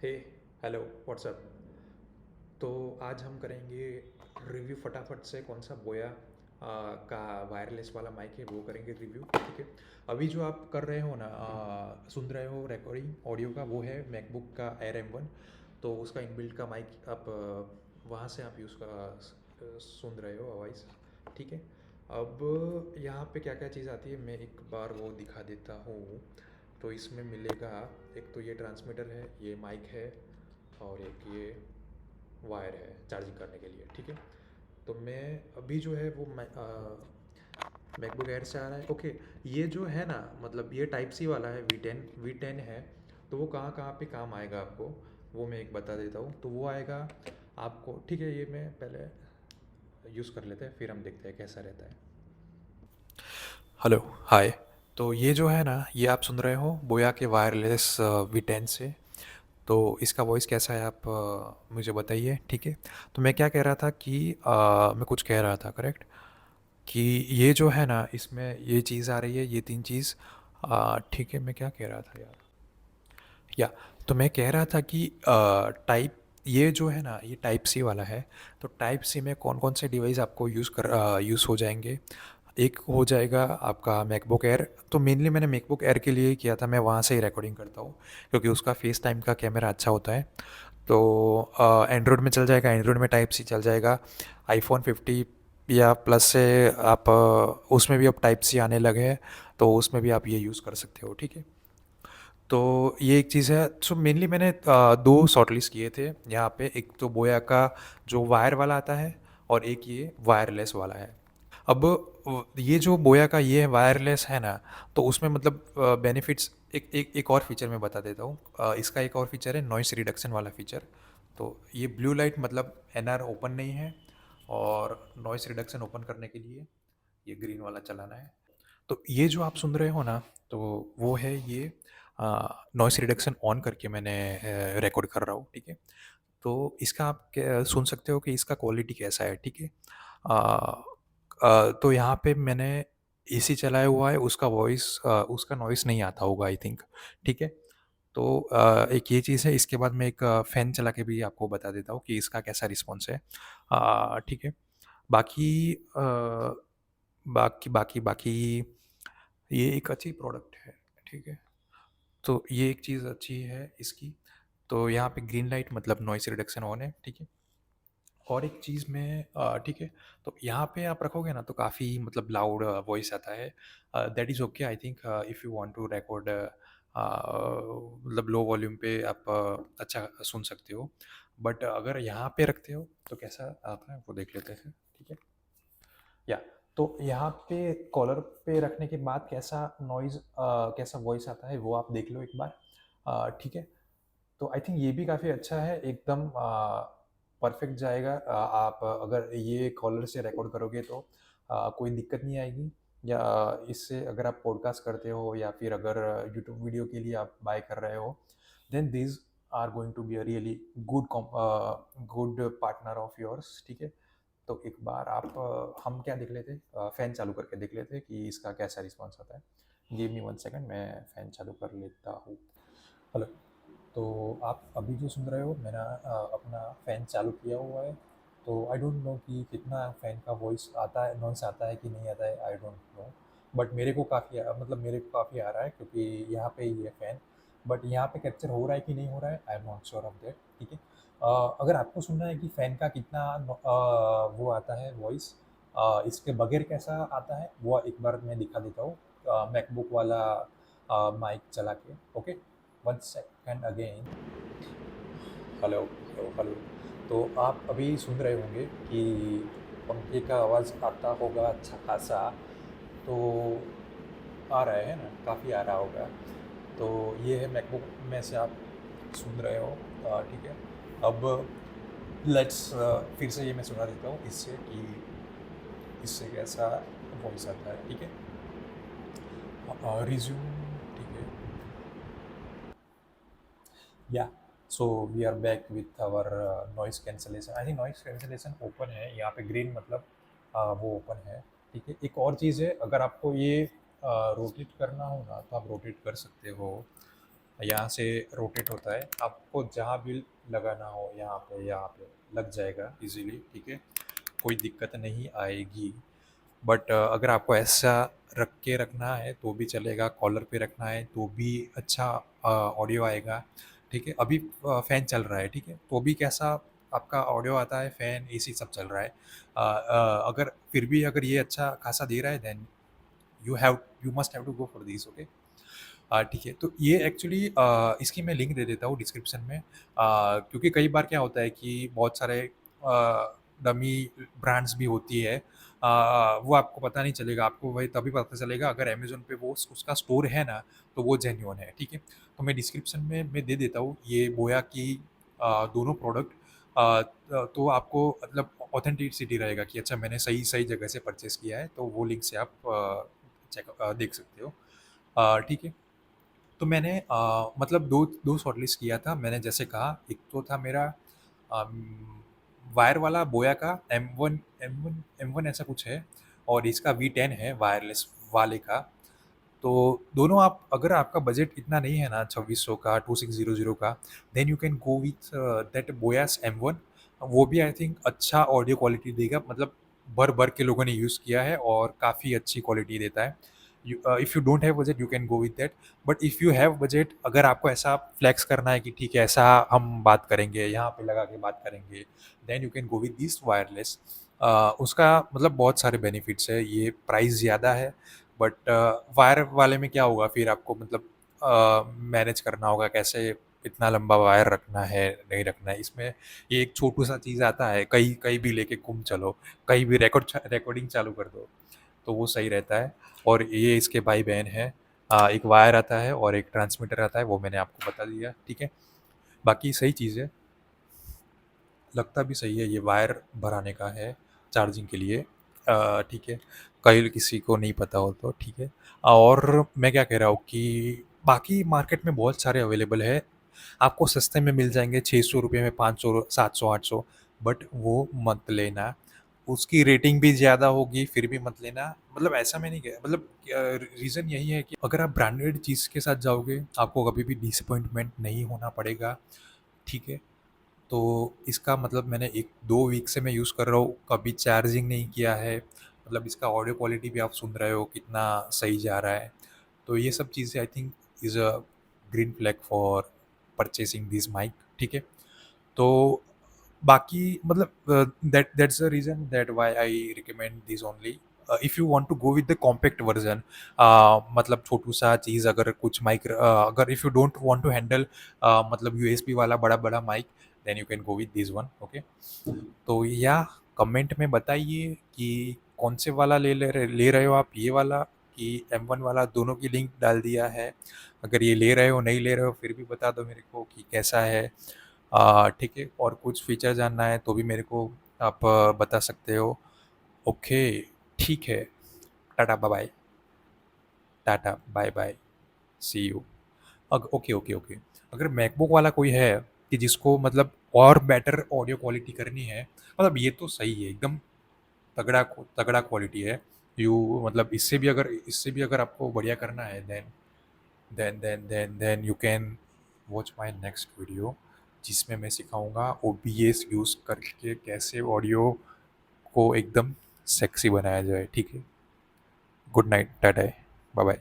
हे, hello, WhatsApp. तो आज हम करेंगे रिव्यू फटाफट से। कौन सा बोया का वायरलेस वाला माइक है वो करेंगे रिव्यू, ठीक है। अभी जो आप कर रहे हो ना, सुन रहे हो रिकॉर्डिंग ऑडियो का, वो है मैकबुक का एयर M1। तो उसका इनबिल्ट का माइक आप वहाँ से आप यूज़ का सुन रहे हो वॉइस, ठीक है। अब यहाँ पे क्या क्या चीज़ आती है मैं एक बार वो दिखा देता हूँ। तो इसमें मिलेगा, एक तो ये ट्रांसमीटर है, ये माइक है, और एक ये वायर है चार्जिंग करने के लिए, ठीक है। तो मैं अभी जो है वो मैकबुक एयर से आ रहा है, ओके। ये जो है ना, मतलब ये टाइप सी वाला है, वी टेन है। तो वो कहाँ कहाँ पे काम आएगा आपको, वो मैं एक बता देता हूँ। तो वो आएगा आपको, ठीक है। ये मैं पहले यूज़ कर लेते हैं, फिर हम देखते हैं कैसा रहता है। हेलो, हाय। तो ये जो है ना, ये आप सुन रहे हो बोया के वायरलेस वी 10 से। तो इसका वॉइस कैसा है आप मुझे बताइए, ठीक है। तो मैं क्या कह रहा था कि मैं कुछ कह रहा था, करेक्ट। कि ये जो है ना, इसमें ये चीज़ आ रही है, ये तीन चीज़, ठीक है। मैं क्या कह रहा था यार, या तो मैं कह रहा था कि टाइप, ये जो है ना, ये टाइप सी वाला है। तो टाइप सी में कौन कौन से डिवाइस आपको यूज़ हो जाएंगे। एक हो जाएगा आपका मैकबुक एयर। तो मेनली मैंने मैकबुक एयर के लिए ही किया था, मैं वहाँ से ही रिकॉर्डिंग करता हूँ क्योंकि उसका फेस टाइम का कैमरा अच्छा होता है। तो एंड्रॉयड में चल जाएगा, एंड्रॉयड में टाइप सी चल जाएगा। आईफोन 50 या प्लस से आप उसमें भी अब टाइप सी आने लगे हैं, तो उसमें भी आप ये यूज़ कर सकते हो, ठीक है। तो ये एक चीज़ है। सो मेनली मैंने दो शॉर्टलिस्ट किए थे यहाँ पे, एक तो बोया का जो वायर वाला आता है, और एक ये वायरलेस वाला है। अब ये जो बोया का ये वायरलेस है ना, तो उसमें मतलब बेनिफिट्स, एक और फीचर मैं बता देता हूँ। इसका एक और फीचर है नॉइस रिडक्शन वाला फीचर। तो ये ब्लू लाइट मतलब NR ओपन नहीं है, और नॉइस रिडक्शन ओपन करने के लिए ये ग्रीन वाला चलाना है। तो ये जो आप सुन रहे हो ना, तो वो है ये नॉइस रिडक्शन ऑन करके मैंने रिकॉर्ड कर रहा हूँ, ठीक है। तो इसका आप सुन सकते हो कि इसका क्वालिटी कैसा है, ठीक है। तो यहाँ पे मैंने AC चलाया हुआ है, उसका वॉइस उसका नॉइस नहीं आता होगा आई थिंक, ठीक है। तो एक ये चीज़ है। इसके बाद मैं एक फ़ैन चला के भी आपको बता देता हूँ कि इसका कैसा रिस्पॉन्स है, ठीक है। बाकी बाकी ये एक अच्छी प्रोडक्ट है, ठीक है। तो ये एक चीज़ अच्छी है इसकी। तो यहाँ पे ग्रीन लाइट मतलब नॉइस रिडक्शन ऑन है, ठीक है। और एक चीज़ में ठीक है। तो यहाँ पे आप रखोगे ना, तो काफ़ी मतलब लाउड वॉइस आता है। That is okay I think, if you want to record, मतलब लो वॉल्यूम पे आप अच्छा सुन सकते हो। बट अगर यहाँ पे रखते हो तो कैसा आता है वो देख लेते हैं, ठीक है। या तो यहाँ पे कॉलर पे रखने के बाद कैसा नॉइज़, कैसा वॉइस आता है वो आप देख लो एक बार, ठीक है। तो आई थिंक ये भी काफ़ी अच्छा है, एकदम परफेक्ट जाएगा। आप अगर ये कॉलर से रिकॉर्ड करोगे तो कोई दिक्कत नहीं आएगी। या इससे अगर आप पॉडकास्ट करते हो, या फिर अगर यूट्यूब वीडियो के लिए आप बाय कर रहे हो, then this are going to be a really good good partner of yours, ठीक है। तो एक बार आप हम क्या देख लेते, फ़ैन चालू करके देख लेते कि इसका कैसा रिस्पॉन्स आता है। गिव मी 1 सेकंड, मैं फ़ैन चालू कर लेता हूँ। हेलो। तो आप अभी जो सुन रहे हो, मैंने अपना फ़ैन चालू किया हुआ है। तो आई डोंट नो कि कितना फ़ैन का वॉइस आता है, नॉइस आता है कि नहीं आता है, आई डोंट नो। बट मेरे को काफ़ी मतलब मेरे को काफ़ी आ रहा है क्योंकि यहाँ पे ही है फ़ैन। बट यहाँ पे कैप्चर हो रहा है कि नहीं हो रहा है, I am not sure of that, ठीक है। अगर आपको सुनना है कि फ़ैन का कितना वो आता है वॉइस, इसके बगैर कैसा आता है, वो एक बार मैं दिखा देता हूँ मैकबुक वाला माइक चला के, okay. 1 second again. Hello, hello, hello. तो आप अभी सुन रहे होंगे कि पंखे का आवाज़ आता होगा अच्छा खासा। तो आ रहा है ना, काफ़ी आ रहा होगा। तो ये है मैकबुक में से आप सुन रहे हो, ठीक है। अब लेट्स फिर से ये मैं सुना देता हूँ इससे कि इससे कैसा वॉइस आता है, ठीक है। रिज्यूम, ठीक है। या so we are back with our noise cancellation. I think noise cancellation open है यहाँ पे, ग्रीन मतलब वो ओपन है, ठीक है। एक और चीज़ है, अगर आपको ये रोटेट करना हो ना, तो आप रोटेट कर सकते हो। यहाँ से रोटेट होता है, आपको जहाँ भी लगाना हो यहाँ पे लग जाएगा इजीली, ठीक है, कोई दिक्कत नहीं आएगी। बट अगर आपको ऐसा रख के रखना है तो भी चलेगा, कॉलर पे रखना है तो भी अच्छा ऑडियो आएगा, ठीक है। अभी फ़ैन चल रहा है, ठीक है, तो भी कैसा आपका ऑडियो आता है, फ़ैन एसी सब चल रहा है। अगर फिर भी अगर ये अच्छा खासा दे रहा है then you must have to go for this, okay. ठीक है, तो ये एक्चुअली इसकी मैं लिंक दे देता हूँ डिस्क्रिप्शन में, क्योंकि कई बार क्या होता है कि बहुत सारे डमी ब्रांड्स भी होती है, वो आपको पता नहीं चलेगा, आपको वही तभी पता चलेगा अगर अमेज़न पे वो उसका स्टोर है ना, तो वो जेन्युइन है, ठीक है। तो मैं डिस्क्रिप्शन में मैं दे देता हूँ ये बोया की दोनों प्रोडक्ट, तो आपको मतलब ऑथेंटिसिटी रहेगा कि अच्छा मैंने सही सही जगह से परचेस किया है, तो वो लिंक से आप देख सकते हो, ठीक है। तो मैंने मतलब दो दो शॉर्टलिस्ट किया था मैंने, जैसे कहा एक तो था मेरा वायर वाला बोया का एम वन ऐसा कुछ है, और इसका V10 है वायरलेस वाले का। तो दोनों आप अगर आपका बजट इतना नहीं है ना 2600 का 2600 का, then you can go with that Boya's M1। वो भी आई थिंक अच्छा ऑडियो क्वालिटी देगा, मतलब भर भर के लोगों ने यूज़ किया है और काफ़ी अच्छी क्वालिटी देता है। If you don't have budget you can go with that, but if you have budget, अगर आपको ऐसा फ्लेक्स करना है कि ठीक है ऐसा हम बात करेंगे, यहाँ पे लगा के बात करेंगे, then you can go with this wireless. उसका मतलब बहुत सारे बेनिफिट्स है, ये प्राइस ज़्यादा है, बट वायर वाले में क्या होगा फिर आपको मतलब मैनेज करना होगा कैसे, इतना लंबा वायर रखना है नहीं रखना है, इसमें ये एक छोटू सा चीज़ आता है, कहीं कहीं भी लेके घूम चलो, कहीं भी रिकॉर्डिंग चालू कर दो, तो वो सही रहता है। और ये इसके भाई बहन है, एक वायर आता है और एक ट्रांसमीटर आता है, वो मैंने आपको बता दिया, ठीक है। बाकी सही चीज़ है, लगता भी सही है, ये वायर भराने का है चार्जिंग के लिए, ठीक है, कई किसी को नहीं पता हो तो ठीक है। और मैं क्या कह रहा हूँ कि बाकी मार्केट में बहुत सारे अवेलेबल है, आपको सस्ते में मिल जाएंगे 600 रुपये में, 500 700 800, बट वो मत लेना, उसकी रेटिंग भी ज़्यादा होगी फिर भी मत लेना, मतलब ऐसा मैं नहीं कह, मतलब रीज़न यही है कि अगर आप ब्रांडेड चीज़ के साथ जाओगे आपको कभी भी डिसअपॉइंटमेंट नहीं होना पड़ेगा, ठीक है। तो इसका मतलब मैंने 1-2 वीक से मैं यूज़ कर रहा हूँ, कभी चार्जिंग नहीं किया है, मतलब इसका ऑडियो क्वालिटी भी आप सुन रहे हो कितना सही जा रहा है। तो ये सब चीज़ें I think is a green flag for purchasing this mic, ठीक है। तो बाकी मतलब that's the reason that why I recommend this only. If you want to go with the compact version, मतलब छोटू-सा चीज़, अगर कुछ माइक अगर if you don't want to handle मतलब यूएसबी वाला बड़ा-बड़ा mic, then you can go with this one, okay. तो या कमेंट में बताइए कि कौन से वाला ले रहे हो आप, ये वाला कि M1 वाला, दोनों की लिंक डाल दिया है। अगर ये ले रहे हो नहीं ले रहे हो फिर भी बता दो मेरे को कि कैसा है, ठीक है। और कुछ फीचर जानना है तो भी मेरे को आप बता सकते हो, ओके, ठीक है। Tata bye bye, tata bye bye, see you. Okay okay okay. अगर मैकबुक वाला कोई है कि जिसको मतलब और बेटर ऑडियो क्वालिटी करनी है, मतलब ये तो सही है एकदम, तगड़ा तगड़ा क्वालिटी है। मतलब इससे भी अगर आपको बढ़िया करना है, then you can watch my next video, जिसमें मैं सिखाऊंगा OBS यूज़ करके कैसे ऑडियो को एकदम सेक्सी बनाया जाए, ठीक है। Good night, tata, bye bye.